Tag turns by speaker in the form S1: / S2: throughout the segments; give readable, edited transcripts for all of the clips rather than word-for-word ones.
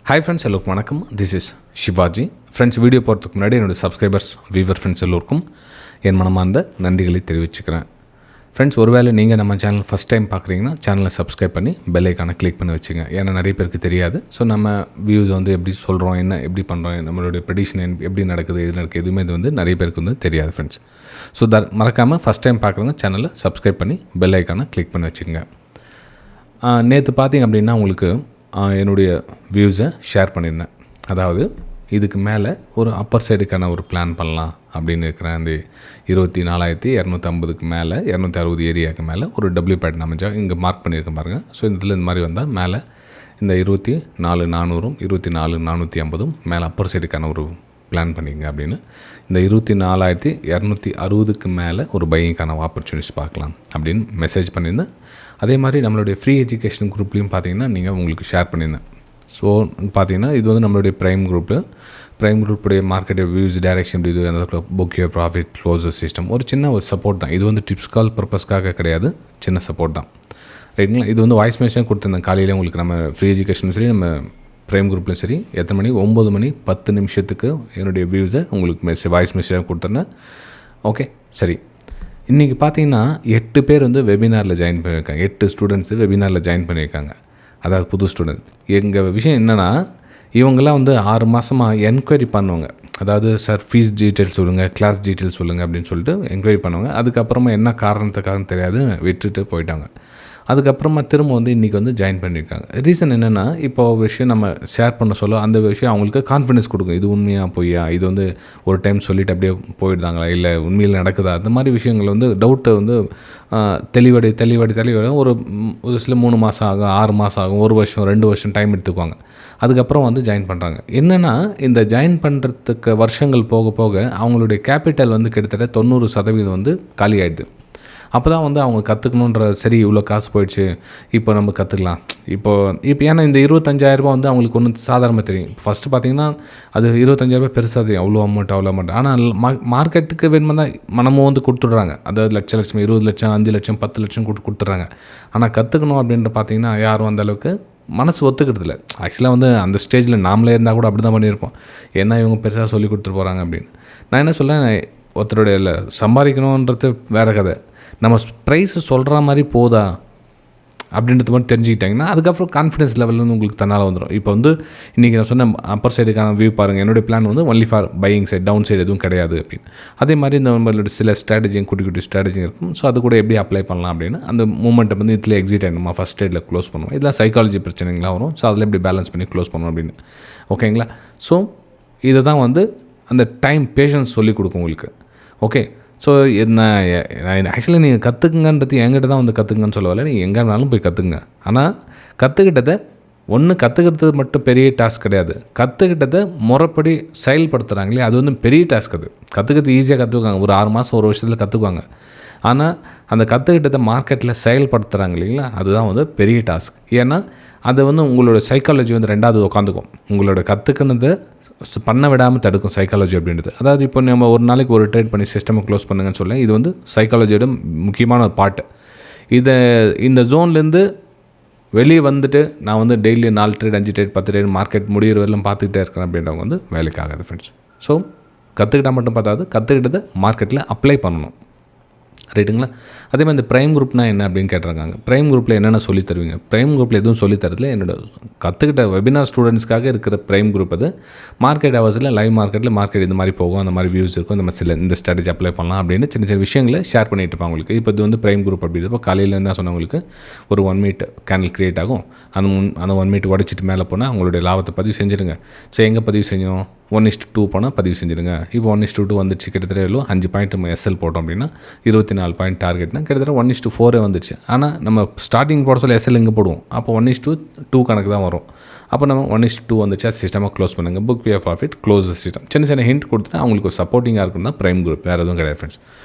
S1: Hi friends, எல்லோருக்கும் வணக்கம். This is Shivaji. Friends, video போகிறதுக்கு முன்னாடி என்னோடய சப்ஸ்கிரைபர்ஸ், வீவர் ஃப்ரெண்ட்ஸ் எல்லோருக்கும் என் மனமார்ந்த நன்றிகளை தெரிவிச்சுக்கிறேன். ஃப்ரெண்ட்ஸ், ஒருவேளை நீங்கள் நம்ம சேனல் ஃபஸ்ட் டைம் பார்க்குறீங்கன்னா சேனலை சப்ஸ்கிரைப் பண்ணி பெல் ஐக்கானை கிளிக் பண்ணி வச்சுங்க. ஏன்னா நிறைய பேருக்கு தெரியாது. ஸோ நம்ம வியூஸ் வந்து எப்படி சொல்கிறோம், என்ன எப்படி பண்ணுறோம், நம்மளுடைய ப்ரெடிஷன் எப்படி நடக்குது, இது நடக்குது, எதுவுமே இது வந்து நிறைய பேருக்கு வந்து தெரியாது ஃப்ரெண்ட்ஸ். ஸோ மறக்காமல் ஃபஸ்ட் டைம் பார்க்குறவங்க சேனலை சப்ஸ்கிரைப் பண்ணி பெல் ஐக்கானை கிளிக் பண்ணி வச்சுங்க. நேற்று பார்த்தீங்க அப்படின்னா உங்களுக்கு என்னுடைய வியூஸை ஷேர் பண்ணியிருந்தேன். அதாவது இதுக்கு மேலே ஒரு அப்பர் சைடுக்கான ஒரு பிளான் பண்ணலாம் அப்படின்னு இருக்கிறேன். அந்த 24,250க்கு மேலே 260 ஏரியாவுக்கு மேலே ஒரு டபிள்யூ பேட்டர்ன் அமைச்சா இங்கே மார்க் பண்ணியிருக்கேன் பாருங்கள். ஸோ இதில் இந்த மாதிரி வந்தால் மேலே இந்த 24,400 24,450 மேலே அப்பர் சைடுக்கான ஒரு பிளான் பண்ணிங்க அப்படின்னு இந்த 24,260க்கு மேலே ஒரு பையிங்கான ஆப்பர்ச்சுனிட்டிஸ் பார்க்கலாம் அப்படின்னு மெசேஜ் பண்ணியிருந்தேன். அதே மாதிரி நம்மளுடைய ஃப்ரீ எஜுகேஷன் குரூப்லேயும் பார்த்தீங்கன்னா நீங்கள் உங்களுக்கு ஷேர் பண்ணியிருந்தேன். ஸோ பார்த்தீங்கன்னா இது வந்து நம்மளுடைய ப்ரைம் குரூப்புடைய மார்க்கெட் வியூஸ், டைரக்ஷன், இது அந்த book your profit, closure system ஒரு சின்ன ஒரு சப்போர்ட் தான். இது வந்து டிப்ஸ் கால் பர்பஸ்க்காக கிடையாது, சின்ன சப்போர்ட் தான். ரைட்டுங்களா? இது வந்து வாய்ஸ் மெசேஜ் கொடுத்துருந்தேன் காலையில் உங்களுக்கு. நம்ம ஃப்ரீ எஜுகேஷனும் சரி, நம்ம ப்ரைம் குரூப்லையும் சரி, எத்தனை மணி 9 மணி 10 நிமிஷத்துக்கு என்னுடைய வியூஸை உங்களுக்கு வாய்ஸ் மெசேஜாக கொடுத்துருந்தேன். ஓகே, சரி. இன்றைக்கி பார்த்தீங்கன்னா 8 பேர் வந்து வெபினாரில் ஜாயின் பண்ணியிருக்காங்க. 8 ஸ்டூடெண்ட்ஸு வெபினாரில் ஜாயின் பண்ணியிருக்காங்க. அதாவது புது ஸ்டூடெண்ட். எங்கள் விஷயம் என்னென்னா, இவங்கெல்லாம் வந்து 6 மாதமாக என்கொயரி பண்ணுவாங்க. அதாவது சார் ஃபீஸ் டீட்டெயில்ஸ் சொல்லுங்கள், கிளாஸ் டீட்டெயில்ஸ் சொல்லுங்கள் அப்படின்னு சொல்லிட்டு என்கொயரி பண்ணுவாங்க. அதுக்கப்புறமா என்ன காரணத்துக்காக தெரியாது விட்டுட்டு போயிட்டாங்க. அதுக்கப்புறமா திரும்ப வந்து இன்றைக்கி வந்து ஜாயின் பண்ணியிருக்காங்க. ரீசன் என்னென்னா, இப்போ ஒரு விஷயம் நம்ம ஷேர் பண்ண சொல்ல அந்த விஷயம் அவங்களுக்கு கான்ஃபிடன்ஸ் கொடுக்கும். இது உண்மையாக பொய்யா, இது வந்து ஒரு டைம் சொல்லிவிட்டு அப்படியே போயிடுதாங்களா, இல்லை உண்மையில் நடக்குதா, அந்த மாதிரி விஷயங்கள் வந்து டவுட்டை வந்து தெளிவடை ஒரு சில 3 மாதம் ஆகும், 6 மாதம் ஆகும், 1 வருஷம் 2 வருஷம் டைம் எடுத்துக்குவாங்க. அதுக்கப்புறம் வந்து ஜாயின் பண்ணுறாங்க. என்னென்னா, இந்த ஜாயின் பண்ணுறதுக்கு வருஷங்கள் போக போக அவங்களுடைய கேபிட்டல் வந்து கிட்டத்தட்ட 90% வந்து காலி ஆகிடுது. அப்போ தான் வந்து அவங்க கற்றுக்கணுன்ற, சரி இவ்வளோ காசு போயிடுச்சு, இப்போ நம்ம கற்றுக்கலாம். இப்போ ஏன்னா இந்த 25,000 வந்து அவங்களுக்கு ஒன்றும் சாதாரணமாக தெரியும். ஃபஸ்ட்டு பார்த்திங்கன்னா அது 25,000 பெருசாக தெரியும், அவ்வளோ அமௌண்ட். ஆனால் மார்க்கெட்டுக்கு வேணுமா தான் மனமும் வந்து கொடுத்துட்றாங்க. அதாவது லட்சம் 20 லட்சம் 5 லட்சம் 10 லட்சம் கொடுத்துட்றாங்க. ஆனால் கற்றுக்கணும் அப்படின்ற பார்த்திங்கன்னா யாரும் அந்த அளவுக்கு மனசு ஒத்துக்கிறது இல்லை. ஆக்சுவலாக வந்து அந்த ஸ்டேஜில் நாமளே இருந்தால் கூட அப்படி தான் பண்ணியிருப்போம். ஏன்னா இவங்க பெருசாக சொல்லி கொடுத்துட்டு போகிறாங்க அப்படின்னு. நான் என்ன சொல்கிறேன், ஒருத்தருடைய இல்லை சம்பாதிக்கணுன்றது வேறு கதை. நம்ம ப்ரைஸு சொல்கிற மாதிரி போதா அப்படின்றது மட்டும் தெரிஞ்சுக்கிட்டாங்கன்னா அதுக்கப்புறம் கான்ஃபிடன்ஸ் லெவல் வந்து உங்களுக்கு தன்னால் வந்துடும். இப்போ வந்து இன்றைக்கி நான் சொன்ன அப்பர் சைடுக்கான வியூ பாருங்கள். என்னுடைய பிளான் வந்து only for buying side, down side எதுவும் கிடையாது அப்படின்னு. அதே மாதிரி இந்த நம்மளோட சில ஸ்ட்ராட்டஜியும் குட்டி ஸ்ட்ராட்டஜி இருக்கும். ஸோ அது கூட எப்படி அப்ளை பண்ணலாம் அப்படின்னு அந்த மூமெண்ட்டை வந்து இதில் எக்ஸிட் ஆகிடுமா, ஃபஸ்ட் ஸ்டேஜில் க்ளோஸ் பண்ணுவோம். இதெல்லாம் சைக்காலஜி பிரச்சனைகளாக வரும். ஸோ அதில் எப்படி பேலன்ஸ் பண்ணி க்ளோஸ் பண்ணணும் அப்படின்னு. ஓகேங்களா? ஸோ இதை தான் வந்து அந்த டைம் பேஷன்ஸ் சொல்லிக் கொடுக்கும் உங்களுக்கு. ஓகே, ஸோ நான் ஆக்சுவலாக நீங்கள் கற்றுக்குங்கன்றது என்கிட்ட தான் வந்து கற்றுக்குங்கன்னு சொல்லவில்லை. நீங்கள் எங்கே வேணாலும் போய் கற்றுக்குங்க. ஆனால் கற்றுக்கிட்டதை கற்றுக்கிறது மட்டும் பெரிய டாஸ்க் கிடையாது. கற்றுக்கிட்டதை முறைப்படி செயல்படுத்துகிறாங்களே அது வந்து பெரிய டாஸ்க். அது கற்றுக்கிறது ஈஸியாக கற்றுக்குவாங்க, ஒரு 6 மாதம் 1 வருஷத்தில் கற்றுக்குவாங்க. ஆனால் அந்த கற்றுக்கிட்டதை மார்க்கெட்டில் செயல்படுத்துகிறாங்க இல்லைங்களா, அதுதான் வந்து பெரிய டாஸ்க். ஏன்னா அது வந்து உங்களோட சைக்காலஜி வந்து 2வது உட்காந்துக்கும். உங்களோட கற்றுக்கினதை பண்ண விடாமல் தடுக்கும் சைக்காலஜி அப்படின்றது. அதாவது இப்போ நம்ம ஒரு நாளைக்கு ஒரு ட்ரேட் பண்ணி சிஸ்டமை க்ளோஸ் பண்ணுங்கன்னு சொல்ல, இது வந்து சைக்காலஜியோட முக்கியமான ஒரு பார்ட்டு. இந்த ஜோன்லேருந்து வெளியே வந்துட்டு நான் வந்து daily 4 trade 5 trade 10 trade market முடிகிற வரலாம் பார்த்துக்கிட்டே இருக்கிறேன் அப்படின்றவங்க வந்து வேலைக்கு ஆகாது ஃப்ரெண்ட்ஸ். ஸோ கற்றுக்கிட்டால் மட்டும் பார்த்தாது, கற்றுக்கிட்டதை மார்க்கெட்டில் அப்ளை பண்ணணும். ரைட்டுங்களா? அதே மாதிரி இந்த ப்ரைம் குரூப்னா என்ன அப்படின்னு கேட்டிருக்காங்க. ப்ரைம் குரூப்பில் என்னென்ன சொல்லி தருவீங்க? ப்ரைம் குரூப்பில் எதுவும் சொல்லி தரதில்ல. என்னோட கற்றுக்கிட்ட வெபினார் ஸ்டூடெண்ட்ஸ்க்காக இருக்கிற ப்ரைம் குரூப் அது. மார்க்கெட் ஹவர்ஸில் லைவ் மார்க்கெட் இந்த மாதிரி போகும், அந்த மாதிரி வியூஸ் இருக்கும், இந்த ஸ்ட்ராட்டஜி அப்ளை பண்ணலாம் அப்படின்னு சின்ன விஷயங்களை ஷேர் பண்ணிட்டு இருப்பாங்க உங்களுக்கு. இப்போ இது வந்து ப்ரைம் குரூப் அப்படின்றப்போ காலையில் என்ன சொன்னவங்களுக்கு ஒரு 1 மினிட் கேனல் க்ரியேட் ஆகும். அந்த 1 மினிட் உடச்சிட்டு மேலே போனால் அவங்களுடைய லாபத்தை பதிவு செஞ்சுருங்க. சரி, எங்கே பதிவு செஞ்சோம்? 1:2 போனால் பதிவு செஞ்சுருங்க. இப்போ 1:2 வந்துச்சு. கிட்டத்தட்ட எவ்வளோ 5 பாயிண்ட் நம்ம எஸ்எல் போட்டோம் அப்படின்னா 24 பாயிண்ட் டார்கெட்னா கிட்டத்தட்ட 1:4 வந்துச்சு. ஆனால் நம்ம ஸ்டார்டிங் போட சொல்ல எஸ்எல் இங்கே போடுவோம். அப்போ 1:2 கணக்கு தான் வரும். அப்போ நம்ம 1:2 வந்துச்சு, சிஸ்டமாக க்ளோஸ் பண்ணுங்கள். Book your profit, close system. சின்ன ஹிண்ட் கொடுத்துட்டு அவங்களுக்கு சப்போர்ட்டிங்காக இருக்குன்னா ப்ரைம் குரூப், வேறு எதுவும் கிடையாது ஃப்ரெண்ட்ஸ்.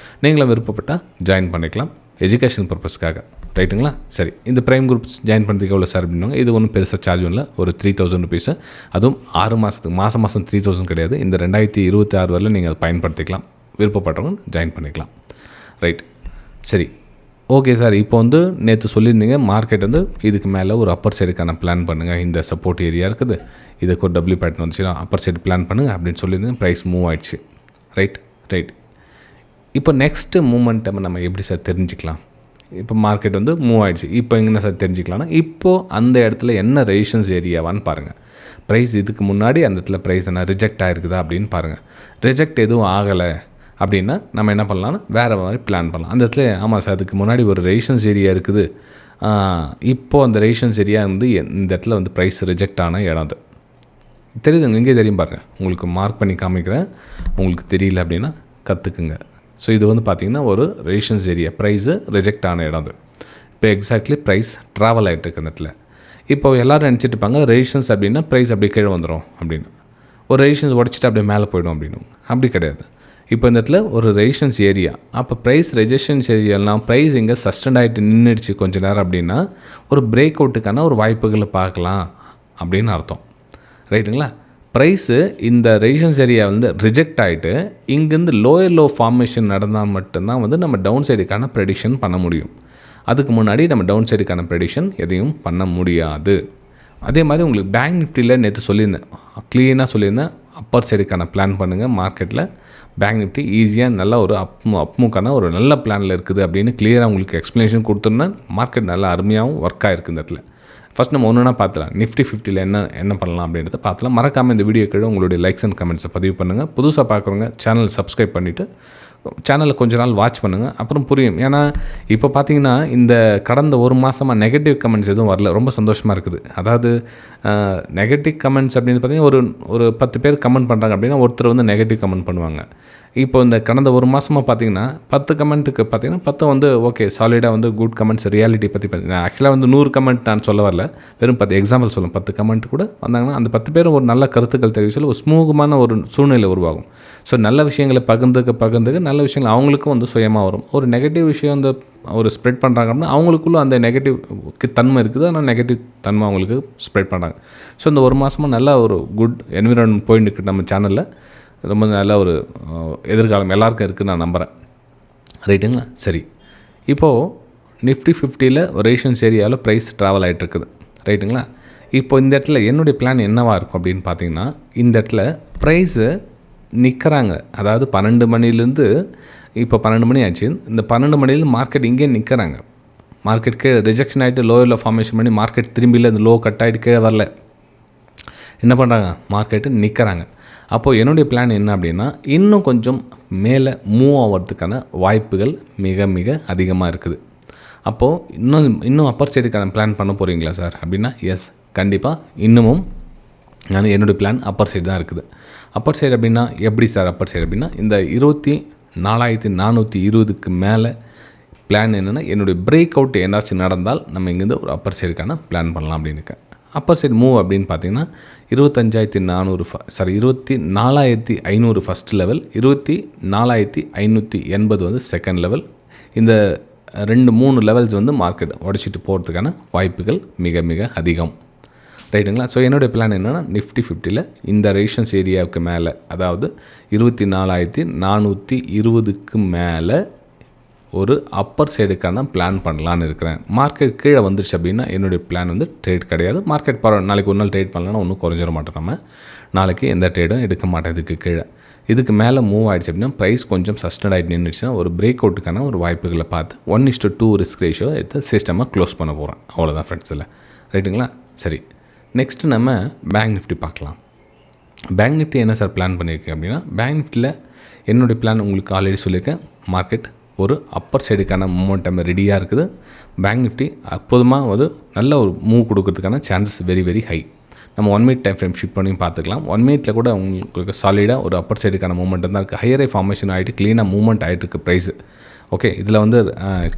S1: நீங்களும் விருப்பப்பட்டால் ஜாயின் பண்ணிக்கலாம் எஜுகேஷன் பர்பஸ்க்காக. ரைட்டுங்களா? சரி, இந்த ப்ரைம் குரூப் ஜாயின் பண்ணுறதுக்கு எவ்வளோ சார் அப்படின்னாங்க. இது ஒன்றும் பெருசாக சார்ஜ் இல்லை, ஒரு 3,000 ருபீஸு. அதுவும் 6 மாதத்துக்கு மாதம் 3,000 கிடையாது. இந்த 2026 வரையில் நீங்கள் அதை பயன்படுத்திக்கலாம். விருப்பப்பட்டவங்க ஜாயின் பண்ணிக்கலாம். ரைட், சரி. ஓகே சார், இப்போ வந்து நேற்று சொல்லியிருந்தீங்க மார்க்கெட் வந்து இதுக்கு மேலே ஒரு அப்பர் சைடுக்கான பிளான் பண்ணுங்கள், இந்த சப்போர்ட் ஏரியா இருக்குது, இதுக்கு ஒரு டபிள்யூ பேட்டர்ன் வந்துச்சுன்னா அப்பர் சைடு பிளான் பண்ணுங்கள் அப்படின்னு சொல்லியிருந்தீங்க. ப்ரைஸ் மூவ் ஆகிடுச்சு. ரைட். இப்போ நெக்ஸ்ட்டு மூமெண்ட்டை நம்ம எப்படி சார் தெரிஞ்சுக்கலாம்? இப்போ மார்க்கெட் வந்து மூவ் ஆகிடுச்சு. இப்போ எங்கே சார் தெரிஞ்சுக்கலாம்னா, இப்போது அந்த இடத்துல என்ன ரெசிஸ்டன்ஸ் ஏரியாவான்னு பாருங்கள். ப்ரைஸ் இதுக்கு முன்னாடி அந்த இடத்துல ப்ரைஸ் என்ன ரிஜெக்ட் ஆகிருக்குதா அப்படின்னு பாருங்கள். ரிஜெக்ட் எதுவும் ஆகலை அப்படின்னா நம்ம என்ன பண்ணலாம்னா வேறு மாதிரி பிளான் பண்ணலாம். அந்த இடத்துல ஆமாம் சார், அதுக்கு முன்னாடி ஒரு ரெசிஸ்டன்ஸ் ஏரியா இருக்குது, இப்போது அந்த ரெசிஸ்டன்ஸ் ஏரியா வந்து இந்த இடத்துல வந்து ப்ரைஸ் ரிஜெக்ட் ஆன இடம் அது தெரியுதுங்க. இங்கே தெரியும் பாருங்கள், உங்களுக்கு மார்க் பண்ணி காமிக்கிறேன். உங்களுக்கு தெரியல அப்படின்னா கற்றுக்குங்க. ஸோ இது வந்து பார்த்திங்கன்னா ஒரு ரெசிஸ்டன்ஸ் ஏரியா, ப்ரைஸு ரிஜெக்ட் ஆன இடம் அது. இப்போ எக்ஸாக்ட்லி ப்ரைஸ் ட்ராவல் ஆகிட்டு இருக்கு அந்த இடத்துல. இப்போ எல்லோரும் நினச்சிட்டு இருப்பாங்க ரெசிஸ்டன்ஸ் அப்படின்னா ப்ரைஸ் அப்படியே கீழே வந்துடும் அப்படின்னு, ஒரு ரெசிஸ்டன்ஸ் உடச்சிட்டு அப்படியே மேலே போய்டும் அப்படின்னு. அப்படி கிடையாது. இப்போ இந்த இடத்துல ஒரு ரெசிஸ்டன்ஸ் ஏரியா, அப்போ ப்ரைஸ் ரெசிஸ்டன்ஸ் ஏரியாலாம் ப்ரைஸ் இங்கே சஸ்டெண்ட் ஆகிட்டு நின்றுடுச்சு கொஞ்சம் நேரம் அப்படின்னா ஒரு பிரேக் அவுட்டுக்கான ஒரு வாய்ப்புகளை பார்க்கலாம் அப்படின்னு அர்த்தம். ரைட்டுங்களா? ப்ரைஸு இந்த ரெசிஸ்டன்ஸ் ஏரியா வந்து ரிஜெக்ட் ஆகிட்டு இங்கேருந்து லோயர் லோ ஃபார்மேஷன் நடந்தால் மட்டும்தான் வந்து நம்ம டவுன் சைடுக்கான ப்ரெடிக்ஷன் பண்ண முடியும். அதுக்கு முன்னாடி நம்ம டவுன் சைடுக்கான ப்ரெடிக்ஷன் எதையும் பண்ண முடியாது. அதே மாதிரி உங்களுக்கு பேங்க் நிஃப்டியில் நேற்று சொல்லியிருந்தேன், க்ளீனாக சொல்லியிருந்தேன், அப்பர் சைடுக்கான பிளான் பண்ணுங்கள். மார்க்கெட்டில் பேங்க் நிஃப்டி ஈஸியாக நல்லா ஒரு அப்மூக்கான ஒரு நல்ல பிளானில் இருக்குது அப்படின்னு க்ளியராக உங்களுக்கு எக்ஸ்ப்ளனேஷன் கொடுத்துருந்தேன். மார்க்கெட் நல்லா அருமையாகவும் ஒர்க் ஆகிருக்கு இந்த இடத்துல. ஃபஸ்ட் நம்ம ஒன்றுனா பார்த்துலாம், நிஃப்டி 50ல் என்ன பண்ணலாம் அப்படின்றத பார்த்துலாம். மறக்காமல் இந்த வீடியோ கீழே உங்களுடைய லைக்ஸ் அண்ட் கமெண்ட்ஸை பதிவு பண்ணுங்கள். புதுசாக பார்க்குறவங்க சேனல் சப்ஸ்கிரைப் பண்ணிவிட்டு சேனலில் கொஞ்ச நாள் வாட்ச் பண்ணுங்கள், அப்புறம் புரியும். ஏன்னா இப்போ பார்த்தீங்கன்னா இந்த கடந்த ஒரு மாதமாக நெகட்டிவ் கமெண்ட்ஸ் எதுவும் வரல, ரொம்ப சந்தோஷமாக இருக்குது. அதாவது நெகட்டிவ் கமெண்ட்ஸ் அப்படின்னு பார்த்தீங்கன்னா ஒரு 10 பேர் கமெண்ட் பண்ணுறாங்க அப்படின்னா ஒருத்தர் வந்து நெகட்டிவ் கமெண்ட் பண்ணுவாங்க. இப்போ இந்த கடந்த ஒரு மாதமாக பார்த்தீங்கன்னா 10 கமெண்ட்டுக்கு பார்த்தீங்கன்னா 10 வந்து ஓகே சாலிடாக வந்து குட் கமெண்ட்ஸ் ரியாலிட்டி பற்றி பார்த்தீங்கன்னா ஆக்சுவலாக வந்து 100 கமெண்ட் நான் சொல்ல வரல, வெறும் 10 எக்ஸாம்பிள் சொல்லும். 10 கமெண்ட் கூட வந்தாங்கன்னா அந்த 10 பேரும் ஒரு நல்ல கருத்துக்கள் தெரிவிச்சு ஒரு ஸ்மூகமான ஒரு சூழ்நிலை உருவாகும். ஸோ நல்ல விஷயங்களை பகிர்ந்துக்க நல்ல விஷயங்கள் அவங்களுக்கும் வந்து சுயமாக வரும். ஒரு நெகட்டிவ் விஷயம் அந்த ஒரு ஸ்ப்ரெட் பண்ணுறாங்க அப்படின்னா அவங்களுக்குள்ள அந்த நெகட்டிவ் தன்மை இருக்குது, ஆனால் நெகட்டிவ் தன்மை அவங்களுக்கு ஸ்ப்ரெட் பண்ணுறாங்க. ஸோ இந்த ஒரு மாதமாக நல்ல ஒரு குட் என்விரான்மெண்ட் போயின்னு இருக்குது நம்ம சேனலில். ரொம்ப நல்ல ஒரு எதிர்காலம் எல்லாருக்கும் இருக்குதுன்னு நான் நம்புகிறேன். ரைட்டுங்களா? சரி, இப்போது நிஃப்டி 50ல் ஒரு ரெசிஸ்டன்ஸ் ஏரியாவில் ப்ரைஸ் ட்ராவல் ஆகிட்டுருக்குது. ரைட்டுங்களா? இப்போ இந்த இடத்துல என்னுடைய பிளான் என்னவாக இருக்கும் அப்படின்னு பார்த்தீங்கன்னா, இந்த இடத்துல ப்ரைஸு நிற்கிறாங்க. அதாவது 12 மணிலேருந்து இப்போ 12 மணி ஆச்சு. இந்த 12 மணிலேருந்து மார்க்கெட் இங்கே நிற்கிறாங்க. மார்க்கெட் கீழே ரிஜெக்ஷன் ஆகிட்டு லோயரில் ஃபார்மேஷன் பண்ணி மார்க்கெட் திரும்பியில் இந்த லோ கட் ஆகிட்டு கீழே வரல. என்ன பண்ணுறாங்க? மார்க்கெட்டு நிற்கிறாங்க. அப்போது என்னுடைய பிளான் என்ன அப்படின்னா, இன்னும் கொஞ்சம் மேலே மூவ் ஆகிறதுக்கான வாய்ப்புகள் மிக மிக அதிகமாக இருக்குது. அப்போது இன்னும் அப்பர் சைடுக்கான பிளான் பண்ண போகிறீங்களா சார் அப்படின்னா, எஸ் கண்டிப்பாக இன்னமும் என்னுடைய பிளான் அப்பர் சைடு தான் இருக்குது. அப்பர் சைடு அப்படின்னா எப்படி சார் அப்பர் சைடு அப்படின்னா, இந்த 24,420க்கு மேலே பிளான் என்னென்னா, என்னுடைய பிரேக் அவுட் ஏதாச்சும் நடந்தால் நம்ம இங்கேருந்து ஒரு அப்பர் சைடுக்கான பிளான் பண்ணலாம் அப்படின்னு இருக்கேன். அப்பர் சைடு மூவ் அப்படின்னு பார்த்தீங்கன்னா 24,500 ஃபஸ்ட் லெவல், 24,580 வந்து செகண்ட் லெவல். இந்த 2-3 லெவல்ஸ் வந்து மார்க்கெட் உடச்சிட்டு போகிறதுக்கான வாய்ப்புகள் மிக மிக அதிகம். ரைட்டுங்களா? ஸோ என்னுடைய பிளான் என்னென்னா, நிஃப்டி 50ல் இந்த ரெசிஸ்டன்ஸ் ஏரியாவுக்கு மேலே, அதாவது 24,420க்கு மேலே ஒரு அப்பர் சைடுக்கான பிளான் பண்ணலான்னு இருக்கிறேன். மார்க்கெட் கீழே வந்துருச்சு அப்படின்னா என்னுடைய பிளான் வந்து ட்ரேட் கிடையாது. மார்க்கெட் பரவாயில்ல, நாளைக்கு ஒரு நாள் ட்ரேட் பண்ணலன்னா ஒன்றும் குறைஞ்சிட மாட்டோம். நம்ம நாளைக்கு எந்த ட்ரேடும் எடுக்க மாட்டேன் இதுக்கு கீழே. இதுக்கு மேலே மூவ் ஆகிடுச்சு அப்படின்னா ப்ரைஸ் கொஞ்சம் சஸ்டெண்ட் ஆகிட்டு நின்றுச்சுன்னா ஒரு பிரேக் அவுட்டுக்கான ஒரு வாய்ப்புகளை பார்த்து 1:2 ரிஸ்க் ரேஷியோ எடுத்து சிஸ்டமாக க்ளோஸ் பண்ண போகிறேன். அவ்வளோதான் ஃப்ரெண்ட்ஸில். ரைட்டுங்களா? சரி, நெக்ஸ்ட்டு நம்ம பேங்க் நிஃப்டி பார்க்கலாம். பேங்க் நிஃப்டி என்ன சார் பிளான் பண்ணியிருக்கேன் அப்படின்னா, பேங்க் நிஃப்டியில் என்னுடைய பிளான் உங்களுக்கு ஆல்ரெடி சொல்லியிருக்கேன். மார்க்கெட் ஒரு அப்பர் சைடுக்கான மொமெண்டம் ரெடியாக இருக்குது. பேங்க் நிஃப்டி அப்போதுமாக ஒரு நல்ல ஒரு மூவ் கொடுக்கறதுக்கான சான்சஸ் வெரி வெரி ஹை. நம்ம 1 மினிட் டைம் ஃப்ரேம் ஷிஃப்ட் பண்ணி பார்த்துக்கலாம். 1 மினிட்டில் கூட உங்களுக்கு சாலிடாக ஒரு அப்பர் சைடுக்கான மூமெண்ட் தான் இருக்குது. ஹையரை ஃபார்மேஷன் ஆகிட்டு க்ளீனாக மூவ்மெண்ட் ஆகிட்டு இருக்குது ப்ரைஸு. ஓகே, இதில் வந்து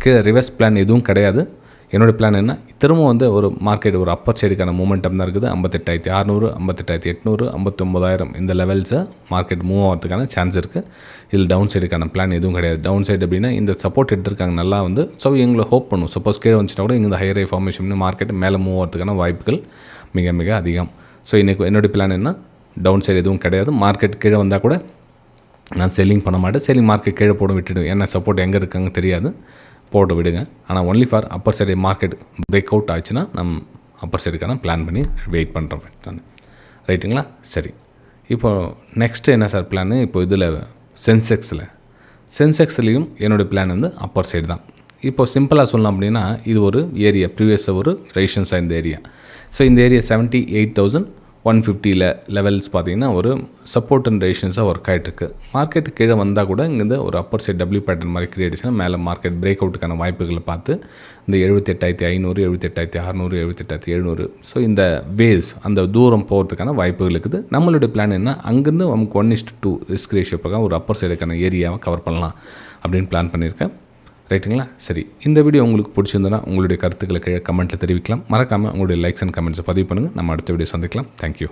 S1: கீழே ரிவர்ஸ் பிளான் எதுவும் கிடையாது. என்னோடய பிளான் என்ன, திரும்ப வந்து ஒரு மார்க்கெட் ஒரு அப்பர் சைடுக்கான மூமெண்டம் தான் இருக்குது. 58,600, 58,800, 59,000 இந்த லெவல்ஸை மார்க்கெட் மூவ் ஆகிறதுக்கான சான்ஸ் இருக்குது. இதில் டவுன் சைடுக்கான பிளான் எதுவும் கிடையாது. டவுன் சைடு அப்படின்னா இந்த சப்போர்ட் எடுத்துருக்காங்க நல்லா வந்து. ஸோ எங்களை ஹோப் பண்ணும், சப்போஸ் கீழே வந்துச்சுன்னா கூட இங்கே இந்த ஹையர் ஃபார்மேஷன் மார்க்கெட் மேலே மூவ் ஆகிறதுக்கான வாய்ப்புகள் மிக மிக அதிகம். ஸோ இன்றைக்கி என்னுடைய பிளான் என்ன, டவுன் சைடு எதுவும் கிடையாது. மார்க்கெட் கீழே வந்தால் கூட நான் செல்லிங் பண்ண மாட்டேன். செல்லிங் மார்க்கெட் கீழே போட விட்டுடுவேன். ஏன்னா சப்போர்ட் எங்கே இருக்காங்க தெரியாது. போட்டு விடுங்க. ஆனால் only for Appar side market break out ஆச்சுன்னா அப்பர் சைடுக்கான பிளான் பண்ணி வெயிட் பண்ணுறோம் நான். ரைட்டுங்களா? சரி, இப்போது நெக்ஸ்ட்டு என்ன சார் பிளான்? இப்போ இதில் சென்செக்ஸ்லேயும் என்னுடைய பிளான் வந்து அப்பர் சைடு தான். இப்போது சிம்பிளாக சொல்லலாம் அப்படின்னா, இது ஒரு ஏரியா, ப்ரீவியஸாக ஒரு ரெசிஸ்டன்ஸாக இந்த ஏரியா. ஸோ இந்த ஏரியா 78,150 லெவல்ஸ் பார்த்திங்கன்னா ஒரு சப்போர்ட் அண்ட் ரெசிஸ்டன்ஸாக ஒர்க் ஆகிட்டுருக்கு. மார்க்கெட்டு கீழே வந்தால் கூட இங்கேருந்து ஒரு அப்பர் சைட் டபிள்யூ பேட்டர்ன் மாதிரி கிரியேட் ஆச்சுன்னா மேலே மார்க்கெட் பிரேக் அவுட்டுக்கான வாய்ப்புகளை பார்த்து இந்த 78,500, 78,600, 78,700, ஸோ இந்த வேவ்ஸ் அந்த தூரம் போகிறதுக்கான வாய்ப்புகள் இருக்குது. நம்மளுடைய பிளான் என்ன, அங்கேருந்து நமக்கு 1:2 ரிஸ்க் ரேஷியோ பிரகாரம் ஒரு அப்பர் சைடுக்கான ஏரியாவை கவர் பண்ணலாம் அப்படின்னு பிளான் பண்ணியிருக்கேன். ரைட்டுங்களா? சரி, இந்த வீடியோ உங்களுக்கு பிடிச்சிருந்தனா உங்களுடைய கருத்துக்களை கீழே கமெண்ட்டில் தெரிவிக்கலாம். மறக்காமல் உங்களுடைய லைக்ஸ் அண்ட் கமெண்ட்ஸை பதிவு பண்ணுங்கள். நம்ம அடுத்த வீடியோ சந்திக்கலாம். தேங்க்யூ.